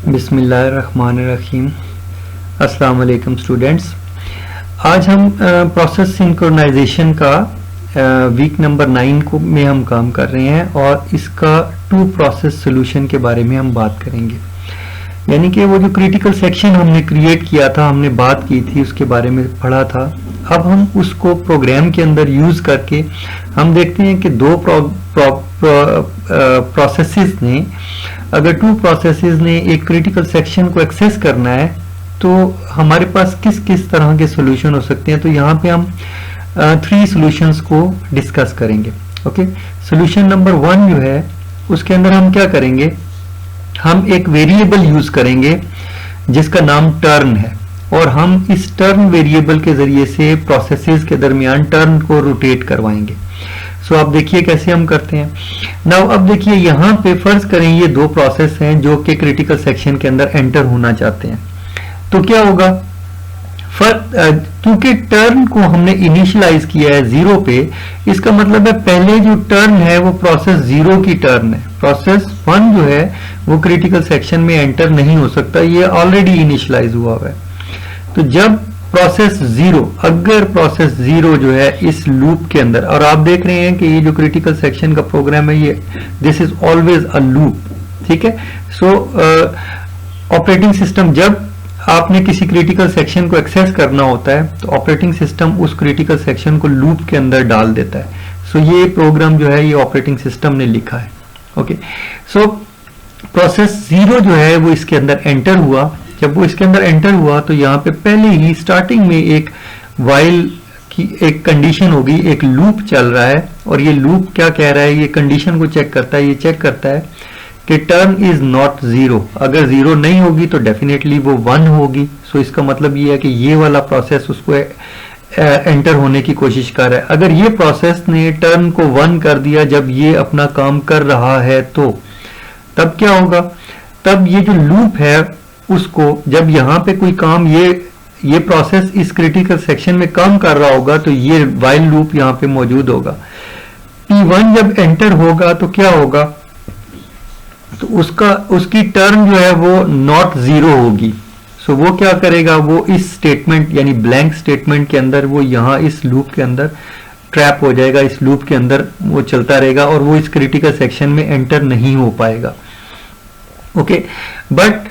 बिस्मिल्लाहिर्रहमानिर्रहीम। अस्सलाम वालेकुम स्टूडेंट्स। आज हम प्रोसेस सिंक्रोनाइजेशन का वीक नंबर 9 को में हम काम कर रहे हैं और इसका टू प्रोसेस सोल्यूशन के बारे में हम बात करेंगे। यानी कि वो जो क्रिटिकल सेक्शन हमने क्रिएट किया था, हमने बात की थी, उसके बारे में पढ़ा था। अब हम उसको प्रोग्राम के अंदर यूज करके हम देखते हैं कि दो प्रोसेसेस ने, अगर टू प्रोसेसेस ने एक क्रिटिकल सेक्शन को एक्सेस करना है तो हमारे पास किस किस तरह के सॉल्यूशन हो सकते हैं। तो यहाँ पे हम 3 सॉल्यूशंस को डिस्कस करेंगे। ओके, सॉल्यूशन नंबर 1 जो है उसके अंदर हम क्या करेंगे, हम एक वेरिएबल यूज करेंगे जिसका नाम टर्न है और हम इस टर्न वेरिएबल के जरिए से प्रोसेसेस के दरमियान टर्न को रोटेट करवाएंगे। सो आप देखिए कैसे हम करते हैं। नाउ अब देखिए यहाँ पे फर्ज करें ये दो प्रोसेस हैं जो कि क्रिटिकल सेक्शन के अंदर एंटर होना चाहते हैं। तो क्या होगा, क्योंकि टर्न को हमने इनिशियलाइज किया है 0 पे, इसका मतलब है पहले जो टर्न है वो प्रोसेस 0 की टर्न है। प्रोसेस 1 जो है वो क्रिटिकल सेक्शन में एंटर नहीं हो सकता, ये ऑलरेडी इनिशियलाइज हुआ है। तो जब प्रोसेस 0, अगर प्रोसेस 0 जो है इस लूप के अंदर, और आप देख रहे हैं कि ये जो क्रिटिकल सेक्शन का प्रोग्राम है ये this is always a loop, ठीक है। सो ऑपरेटिंग सिस्टम, जब आपने किसी क्रिटिकल सेक्शन को एक्सेस करना होता है तो ऑपरेटिंग सिस्टम उस क्रिटिकल सेक्शन को लूप के अंदर डाल देता है। सो ये प्रोग्राम जो है ये ऑपरेटिंग सिस्टम ने लिखा है। ओके, सो प्रोसेस 0 जो है वो इसके अंदर एंटर हुआ। जब वो इसके अंदर एंटर हुआ तो यहाँ पे पहले ही स्टार्टिंग में एक वाइल की एक कंडीशन होगी, एक लूप चल रहा है और ये लूप क्या कह रहा है, ये कंडीशन को चेक करता है। ये चेक करता है कि टर्न इज नॉट 0, अगर 0 नहीं होगी तो डेफिनेटली वो 1 होगी। सो इसका मतलब ये है कि ये वाला प्रोसेस उसको एंटर होने की कोशिश कर रहा है। अगर ये प्रोसेस ने टर्न को 1 कर दिया जब ये अपना काम कर रहा है तो तब क्या होगा, तब ये जो लूप है उसको, जब यहाँ पे कोई काम ये प्रोसेस इस क्रिटिकल सेक्शन में काम कर रहा होगा तो ये वाइल लूप यहाँ पे मौजूद होगा। P1 जब एंटर होगा तो क्या होगा, तो उसकी टर्न जो है वो नॉट 0 होगी। सो वो क्या करेगा, वो इस स्टेटमेंट यानी ब्लैंक स्टेटमेंट के अंदर वो यहाँ इस लूप के अंदर ट्रैप हो जाएगा, इस लूप के अंदर वो चलता रहेगा और वो इस क्रिटिकल सेक्शन में एंटर नहीं हो पाएगा। ओके, बट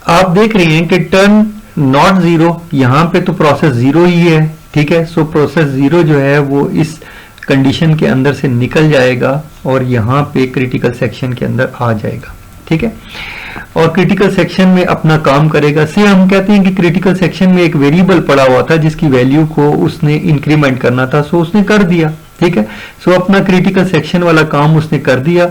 आप देख रहे हैं कि टर्न नॉट 0, यहाँ पे तो प्रोसेस 0 ही है, ठीक है। सो प्रोसेस 0 जो है वो इस कंडीशन के अंदर से निकल जाएगा और यहाँ पे क्रिटिकल सेक्शन के अंदर आ जाएगा, ठीक है, और क्रिटिकल सेक्शन में अपना काम करेगा। से हम कहते हैं कि क्रिटिकल सेक्शन में एक वेरिएबल पड़ा हुआ था जिसकी वैल्यू को उसने इंक्रीमेंट करना था, सो उसने कर दिया, ठीक है। सो अपना क्रिटिकल सेक्शन वाला काम उसने कर दिया।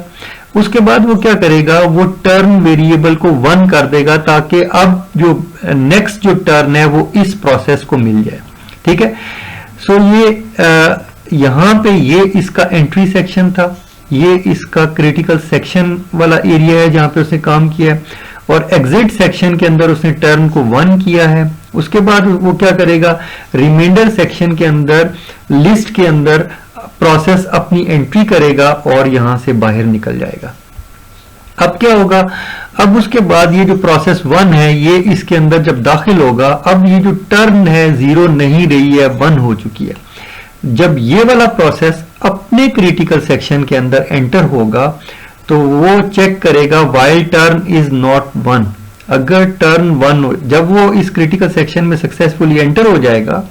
उसके बाद वो क्या करेगा, वो टर्न वेरिएबल को 1 कर देगा ताकि अब जो नेक्स्ट जो टर्न है वो इस प्रोसेस को मिल जाए, ठीक है। सो ये यहाँ पे ये इसका एंट्री सेक्शन था, ये इसका क्रिटिकल सेक्शन वाला एरिया है जहां पे उसने काम किया है, और एग्जिट सेक्शन के अंदर उसने टर्न को 1 किया है। उसके बाद वो क्या करेगा, रिमाइंडर सेक्शन के अंदर लिस्ट के अंदर प्रोसेस अपनी एंट्री करेगा और यहां से बाहर निकल जाएगा। अब क्या होगा, अब उसके बाद ये जो प्रोसेस 1 है ये इसके अंदर जब दाखिल होगा, अब ये जो टर्न है 0 नहीं रही है, 1 हो चुकी है। जब ये वाला प्रोसेस अपने क्रिटिकल सेक्शन के अंदर एंटर होगा तो वो चेक करेगा व्हाइल टर्न इज नॉट 1। अगर टर्न 1 हो, जब वो इस क्रिटिकल सेक्शन में सक्सेसफुली एंटर हो जाएगा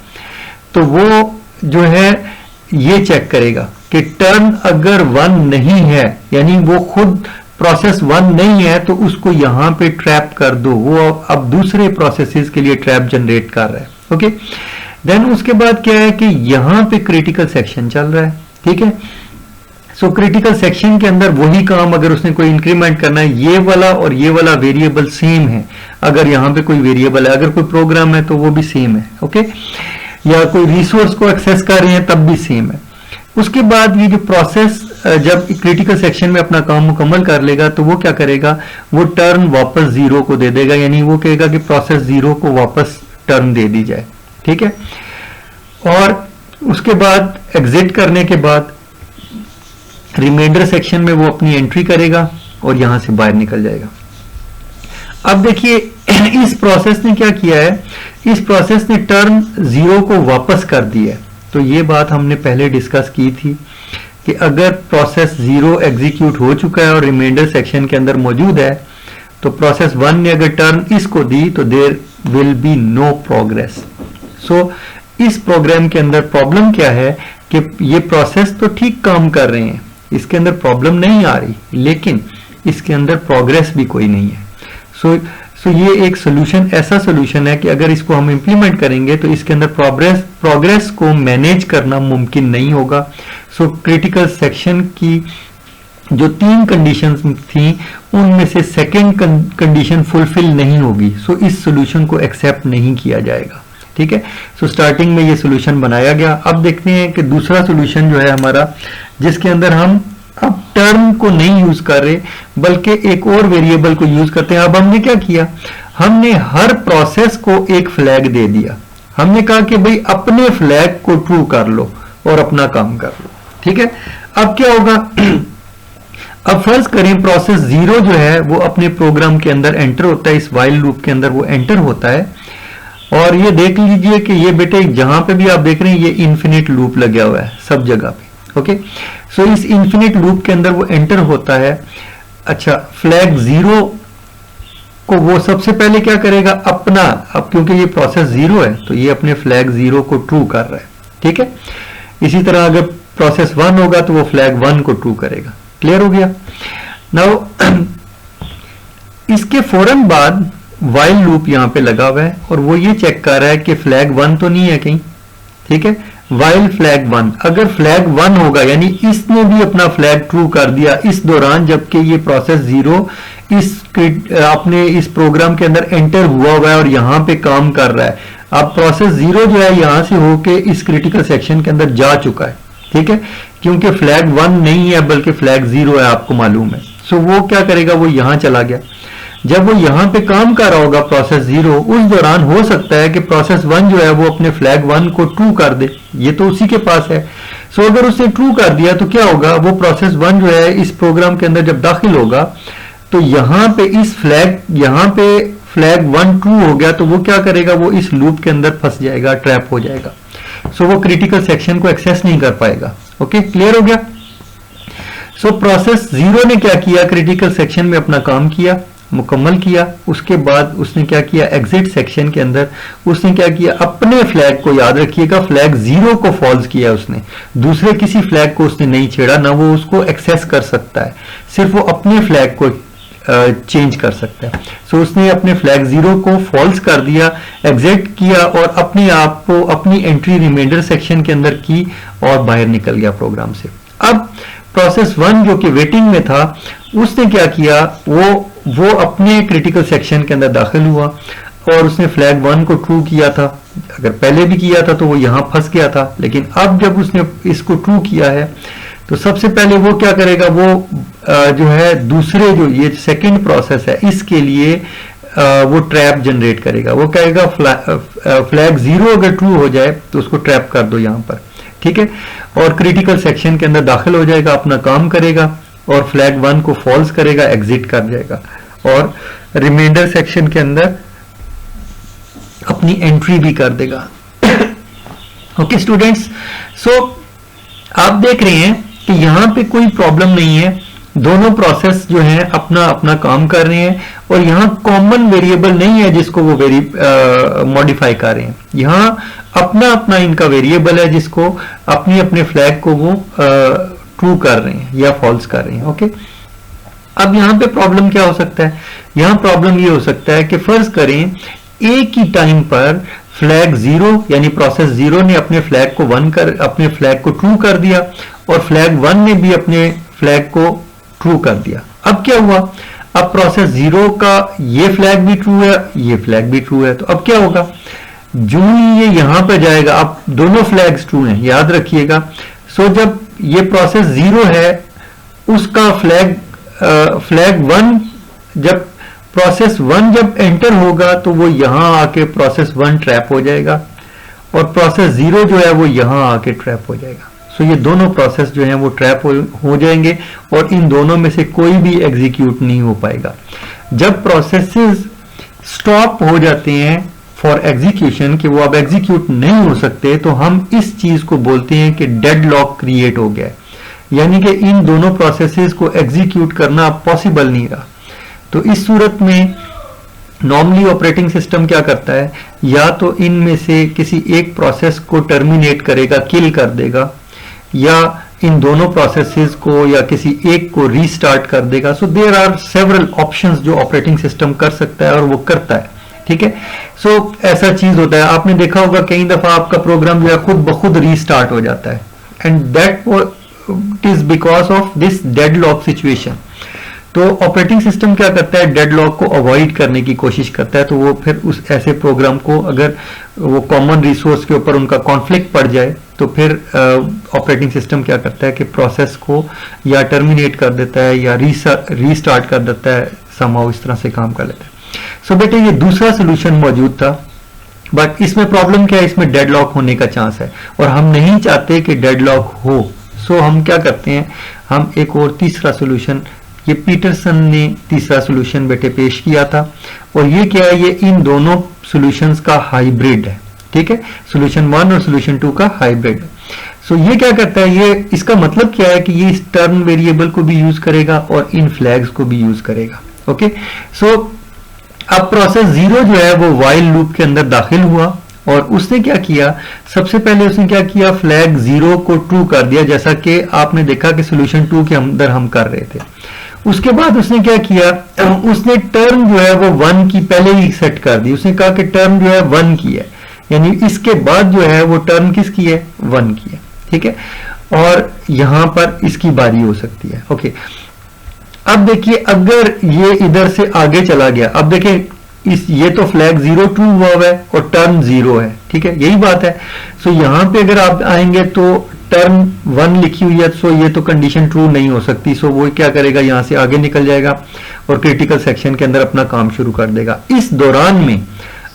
तो वो जो है ये चेक करेगा कि टर्न अगर 1 नहीं है, यानी वो खुद प्रोसेस 1 नहीं है, तो उसको यहां पे ट्रैप कर दो। वो अब दूसरे प्रोसेसेस के लिए ट्रैप जनरेट कर रहा है। ओके, देन उसके बाद क्या है कि यहां पे क्रिटिकल सेक्शन चल रहा है, ठीक है। सो क्रिटिकल सेक्शन के अंदर वही काम, अगर उसने कोई इंक्रीमेंट करना है, ये वाला और ये वाला वेरिएबल सेम है। अगर यहां पे कोई वेरिएबल है, अगर कोई प्रोग्राम है तो वो भी सेम है, ओके, या कोई रिसोर्स को एक्सेस कर रहे हैं तब भी सेम है। उसके बाद ये जो प्रोसेस जब क्रिटिकल सेक्शन में अपना काम मुकम्मल कर लेगा तो वो क्या करेगा, वो टर्न वापस 0 को दे देगा, यानी वो कहेगा कि प्रोसेस 0 को वापस टर्न दे दी जाए, ठीक है। और उसके बाद एग्जिट करने के बाद रिमाइंडर सेक्शन में वो अपनी एंट्री करेगा और यहां से बाहर निकल जाएगा। अब देखिए इस प्रोसेस ने क्या किया है, इस प्रोसेस ने टर्न 0 को वापस कर दिया है। तो ये बात हमने पहले डिस्कस की थी कि अगर प्रोसेस 0 एग्जीक्यूट हो चुका है और रिमाइंडर सेक्शन के अंदर मौजूद है, तो प्रोसेस 1 ने अगर टर्न इसको दी तो there will be no progress. So इस प्रोग्राम के अंदर प्रॉब्लम क्या है कि ये प्रोसेस तो ठीक काम कर रहे हैं, इसके अंदर प्रॉब्लम नहीं आ रही, लेकिन इसके अंदर प्रोग्रेस भी कोई नहीं है। सो ये एक सोल्यूशन, ऐसा सोल्यूशन है कि अगर इसको हम इंप्लीमेंट करेंगे तो इसके अंदर प्रोग्रेस को मैनेज करना मुमकिन नहीं होगा। सो क्रिटिकल सेक्शन की जो 3 कंडीशंस थी उनमें से सेकंड कंडीशन फुलफिल नहीं होगी। सो इस सोल्यूशन को एक्सेप्ट नहीं किया जाएगा। ठीक है, सो स्टार्टिंग में ये सोल्यूशन बनाया गया। अब देखते हैं कि दूसरा सोल्यूशन जो है हमारा, जिसके अंदर हम अब टर्म को नहीं यूज कर रहे बल्कि एक और वेरिएबल को यूज करते हैं। अब हमने क्या किया, हमने हर प्रोसेस को एक फ्लैग दे दिया। हमने कहा कि भाई अपने फ्लैग को ट्रू कर लो और अपना काम कर लो। ठीक है, अब क्या होगा, अब फर्ज करें प्रोसेस 0 जो है वो अपने प्रोग्राम के अंदर एंटर होता है, इस वाइल लूप के अंदर वो एंटर होता है। और ये देख लीजिए कि ये बेटे जहां पे भी आप देख रहे हैं ये इन्फिनिट लूप लगा हुआ है सब जगह पे। ओके, सो इस इन्फिनिट लूप के अंदर वो एंटर होता है। अच्छा, फ्लैग 0 को वो सबसे पहले क्या करेगा, अपना, अब क्योंकि ये प्रोसेस 0 है तो ये अपने फ्लैग 0 को ट्रू कर रहा है। ठीक है, इसी तरह अगर प्रोसेस 1 होगा तो वो फ्लैग 1 को ट्रू करेगा। क्लियर हो गया। नाउ इसके फौरन बाद वाइल लूप यहां पे लगा हुआ है और वो ये चेक कर रहा है कि फ्लैग 1 तो नहीं है कहीं। ठीक है, वाइल फ्लैग 1, अगर फ्लैग 1 होगा यानी इसने भी अपना फ्लैग ट्रू कर दिया इस दौरान जबकि ये प्रोसेस 0 अपने इस प्रोग्राम के अंदर एंटर हुआ है और यहां पे काम कर रहा है। अब प्रोसेस 0 जो है यहां से होके इस क्रिटिकल सेक्शन के अंदर जा चुका है। ठीक है, क्योंकि फ्लैग 1 नहीं है बल्कि फ्लैग 0 है, आपको मालूम है। सो वो क्या करेगा, वो यहां चला गया। जब वो यहां पे काम कर रहा होगा प्रोसेस 0, उस दौरान हो सकता है कि प्रोसेस 1 जो है वो अपने फ्लैग 1 को ट्रू कर दे, ये तो उसी के पास है। सो अगर उसने ट्रू कर दिया तो क्या होगा, वो प्रोसेस 1 जो है इस प्रोग्राम के अंदर जब दाखिल होगा तो यहां पे यहां पे फ्लैग 1 ट्रू हो गया तो वो क्या करेगा, वो इस लूप के अंदर फंस जाएगा, ट्रैप हो जाएगा। सो वो क्रिटिकल सेक्शन को एक्सेस नहीं कर पाएगा। ओके, क्लियर हो गया। सो प्रोसेस 0 ने क्या किया, क्रिटिकल सेक्शन में अपना काम किया, मुकम्मल किया। उसके बाद उसने क्या किया, एग्जिट सेक्शन के अंदर उसने क्या किया, अपने फ्लैग को, याद रखिएगा फ्लैग 0 को फॉल्स किया उसने, दूसरे किसी फ्लैग को उसने नहीं छेड़ा, ना वो उसको एक्सेस कर सकता है, सिर्फ वो अपने फ्लैग को चेंज कर सकता है। सो उसने अपने फ्लैग 0 को फॉल्स कर दिया, एग्जिट किया और अपने आप को अपनी एंट्री रिमाइंडर सेक्शन के अंदर की और बाहर निकल गया प्रोग्राम से। अब प्रोसेस 1 जो कि वेटिंग में था उसने क्या किया, वो अपने क्रिटिकल सेक्शन के अंदर दाखिल हुआ और उसने फ्लैग 1 को ट्रू किया था। अगर पहले भी किया था तो वो यहां फंस गया था, लेकिन अब जब उसने इसको ट्रू किया है तो सबसे पहले वो क्या करेगा, वो जो है दूसरे जो ये सेकंड प्रोसेस है इसके लिए वो ट्रैप जनरेट करेगा। वो कहेगा फ्लैग 0 अगर ट्रू हो जाए तो उसको ट्रैप कर दो यहां पर। ठीक है, और क्रिटिकल सेक्शन के अंदर दाखिल हो जाएगा, अपना काम करेगा और फ्लैग 1 को फॉल्स करेगा, एग्जिट कर जाएगा और रिमाइंडर सेक्शन के अंदर अपनी एंट्री भी कर देगा। ओके स्टूडेंट्स, सो आप देख रहे हैं कि यहां पे कोई प्रॉब्लम नहीं है, दोनों प्रोसेस जो हैं अपना अपना काम कर रहे हैं और यहां कॉमन वेरिएबल नहीं है जिसको वो मॉडिफाई कर रहे हैं। यहां अपना अपना इनका वेरिएबल है जिसको अपने अपने फ्लैग को वो ट्रू कर रहे हैं या फॉल्स कर रहे हैं। ओके, अब यहां पे प्रॉब्लम क्या हो सकता है, यहां प्रॉब्लम ये हो सकता है कि फर्ज करें एक ही टाइम पर फ्लैग 0 यानी प्रोसेस 0 ने अपने फ्लैग को अपने फ्लैग को ट्रू कर दिया और फ्लैग 1 ने भी अपने फ्लैग को ट्रू कर दिया। अब क्या हुआ, अब प्रोसेस 0 का ये फ्लैग भी ट्रू है, ये फ्लैग भी ट्रू है, तो अब क्या होगा, जो ये यहां पर जाएगा, अब दोनों फ्लैग्स ट्रू हैं, याद रखिएगा। सो जब ये प्रोसेस 0 है उसका फ्लैग 1 जब प्रोसेस 1 जब एंटर होगा तो वो यहां आके प्रोसेस 1 ट्रैप हो जाएगा और प्रोसेस 0 जो है वो यहां आके ट्रैप हो जाएगा। सो ये दोनों प्रोसेस जो हैं वो ट्रैप हो जाएंगे और इन दोनों में से कोई भी एग्जीक्यूट नहीं हो पाएगा। जब प्रोसेसेस स्टॉप हो जाते हैं फॉर एग्जीक्यूशन, कि वो अब एग्जीक्यूट नहीं हो सकते, तो हम इस चीज को बोलते हैं कि डेडलॉक क्रिएट हो गया है, यानी कि इन दोनों प्रोसेसेस को एग्जीक्यूट करना पॉसिबल नहीं रहा। तो इस सूरत में नॉर्मली ऑपरेटिंग सिस्टम क्या करता है, या तो इनमें से किसी एक प्रोसेस को टर्मिनेट करेगा, किल कर देगा, या इन दोनों प्रोसेसेस को या किसी एक को रीस्टार्ट कर देगा। So there are several options जो ऑपरेटिंग सिस्टम कर सकता है और वो करता है, ठीक है। सो ऐसा चीज होता है, आपने देखा होगा कई दफा आपका प्रोग्राम जो है खुद ब खुद रीस्टार्ट हो जाता है, and that is because of this deadlock situation. तो ऑपरेटिंग सिस्टम क्या करता है, डेडलॉक को अवॉइड करने की कोशिश करता है। तो वो फिर उस ऐसे प्रोग्राम को, अगर वो कॉमन रिसोर्स के ऊपर उनका कॉन्फ्लिक्ट पड़ जाए, तो फिर ऑपरेटिंग सिस्टम क्या करता है कि प्रोसेस को या टर्मिनेट कर देता है या रीस्टार्ट कर देता है, समहाउ इस तरह से काम कर लेता है। सो बेटे ये दूसरा सोल्यूशन मौजूद था, बट इसमें प्रॉब्लम क्या है, इसमें डेडलॉक होने का चांस है और हम नहीं चाहते कि डेडलॉक हो। सो हम क्या करते हैं, हम एक और तीसरा सोल्यूशन, ये पीटरसन ने तीसरा सोल्यूशन बेटे पेश किया था, और ये क्या है, ये इन दोनों सोल्यूशंस का हाइब्रिड है, ठीक है। सोल्यूशन 1 और सोल्यूशन 2 का हाइब्रिड है। सो ये क्या करता है, ये इसका मतलब क्या है कि ये इस टर्न वेरिएबल को भी यूज करेगा और इन फ्लैग्स को भी यूज करेगा, ओके। सो अब प्रोसेस 0 जो है वो व्हाइल लूप के अंदर दाखिल हुआ, और उसने क्या किया, सबसे पहले उसने क्या किया, फ्लैग 0 को ट्रू कर दिया, जैसा कि आपने देखा कि सोल्यूशन 2 के अंदर हम कर रहे थे। उसके बाद उसने क्या किया, उसने टर्न जो है वो 1 की पहले ही सेट कर दी। उसने कहा कि टर्न जो है 1 की है, यानी इसके बाद जो है वो टर्न किसकी है, 1 की है, ठीक है। और यहां पर इसकी बारी हो सकती है, ओके। अब देखिए अगर ये इधर से आगे चला गया, अब देखिए ये तो फ्लैग 0 ट्रू हुआ है और टर्न 0 है, ठीक है, यही बात है। सो यहां पे अगर आप आएंगे तो टर्न 1 लिखी हुई है, सो ये तो कंडीशन ट्रू नहीं हो सकती। सो वो क्या करेगा, यहां से आगे निकल जाएगा और क्रिटिकल सेक्शन के अंदर अपना काम शुरू कर देगा। इस दौरान में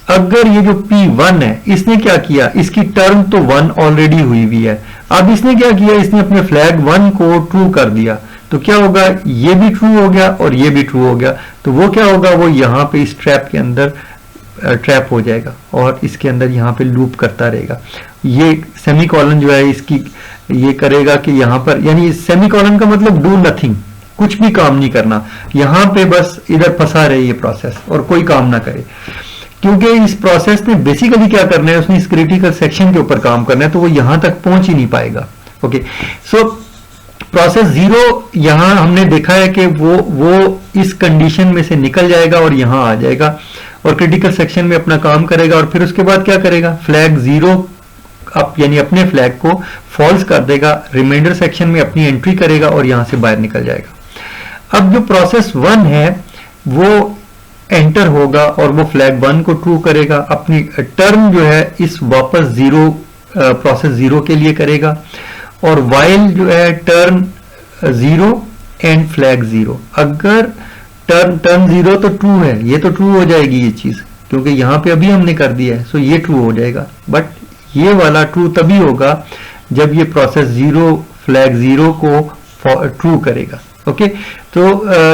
अगर ये जो P1 है, इसने क्या किया, इसकी टर्न तो 1 ऑलरेडी हुई है, अब इसने क्या किया, इसने अपने फ्लैग 1 को ट्रू कर दिया, तो क्या होगा, ये भी ट्रू हो गया और ये भी ट्रू हो गया। तो वो क्या होगा, वो यहां पे इस ट्रैप के अंदर ट्रैप हो जाएगा और इसके अंदर यहां पे लूप करता रहेगा। ये सेमीकोलन जो है इसकी ये करेगा कि यहां पर, यानी सेमीकोलन का मतलब डू नथिंग, कुछ भी काम नहीं करना, यहां पे बस इधर फंसा रहे ये प्रोसेस और कोई काम ना करे, क्योंकि इस प्रोसेस ने बेसिकली क्या करना है, उसने इस क्रिटिकल सेक्शन के ऊपर काम करना है, तो वो यहां तक पहुंच ही नहीं पाएगा, ओके। सो प्रोसेस 0 यहां हमने देखा है कि वो इस कंडीशन में से निकल जाएगा और यहां आ जाएगा और क्रिटिकल सेक्शन में अपना काम करेगा, और फिर उसके बाद क्या करेगा, फ्लैग 0 यानी अपने फ्लैग को फॉल्स कर देगा, रिमाइंडर सेक्शन में अपनी एंट्री करेगा और यहां से बाहर निकल जाएगा। अब जो प्रोसेस 1 है वो एंटर होगा और वो फ्लैग 1 को ट्रू करेगा, अपनी टर्न जो है इस वापस 0 प्रोसेस 0 के लिए करेगा, और वाइल जो है टर्न 0 एंड फ्लैग 0। अगर टर्न 0 तो ट्रू है, ये तो ट्रू हो जाएगी ये चीज, क्योंकि यहां पे अभी हमने कर दिया है, सो ये ट्रू हो जाएगा। बट ये वाला ट्रू तभी होगा जब ये प्रोसेस 0 फ्लैग 0 को ट्रू करेगा, ओके। तो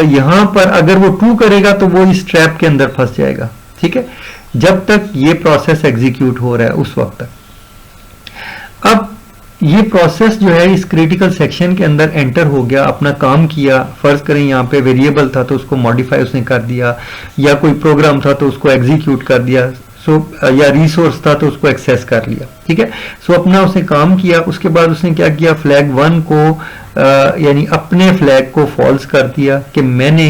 यहां पर अगर वो ट्रू करेगा तो वो इस ट्रैप के अंदर फंस जाएगा, ठीक है, जब तक ये प्रोसेस एग्जीक्यूट हो रहा है उस वक्त तक। अब ये प्रोसेस जो है इस क्रिटिकल सेक्शन के अंदर एंटर हो गया, अपना काम किया, फर्ज करें यहाँ पे वेरिएबल था तो उसको मॉडिफाई उसने कर दिया, या कोई प्रोग्राम था तो उसको एग्जीक्यूट कर दिया, सो या रिसोर्स था तो उसको एक्सेस कर लिया, ठीक है। सो अपना उसने काम किया, उसके बाद उसने क्या किया, फ्लैग 1 को यानी अपने फ्लैग को फॉल्स कर दिया कि मैंने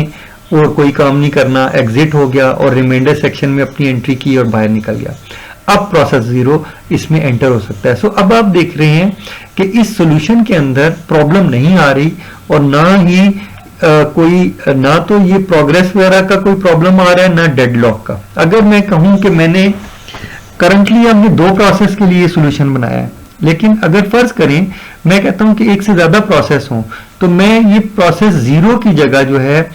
और कोई काम नहीं करना, एग्जिट हो गया और रिमाइंडर सेक्शन में अपनी एंट्री की और बाहर निकल गया। अब प्रोसेस 0 इसमें एंटर हो सकता है। सो अब आप देख रहे हैं कि इस सॉल्यूशन के अंदर प्रॉब्लम नहीं आ रही और ना ही ना तो ये प्रोग्रेस वगैरह का कोई प्रॉब्लम आ रहा है, ना डेडलॉक का। अगर मैं कहूं कि मैंने करंटली हमने 2 प्रोसेस के लिए सॉल्यूशन बनाया है, लेकिन अगर फर्ज करें मैं कहता हूं कि एक से ज्यादा प्रोसेस हो, तो मैं ये प्रोसेस 0 की जगह जो है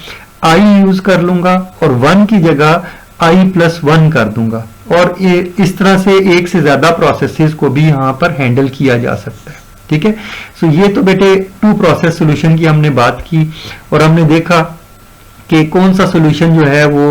i यूज कर लूंगा और 1 की जगह i+1 कर दूंगा, और इस तरह से एक से ज्यादा प्रोसेसेस को भी यहां पर हैंडल किया जा सकता है, ठीक है। सो ये तो बेटे 2 प्रोसेस सॉल्यूशन की हमने बात की और हमने देखा कि कौन सा सोल्यूशन जो है वो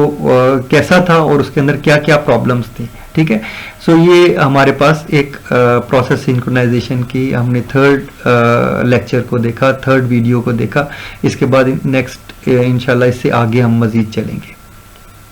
कैसा था और उसके अंदर क्या क्या प्रॉब्लम्स थी। ठीक है, सो ये हमारे पास एक प्रोसेस सिंक्रोनाइजेशन की हमने थर्ड लेक्चर को देखा, थर्ड वीडियो को देखा। इसके बाद नेक्स्ट इंशाल्लाह इससे आगे हम मजीद चलेंगे।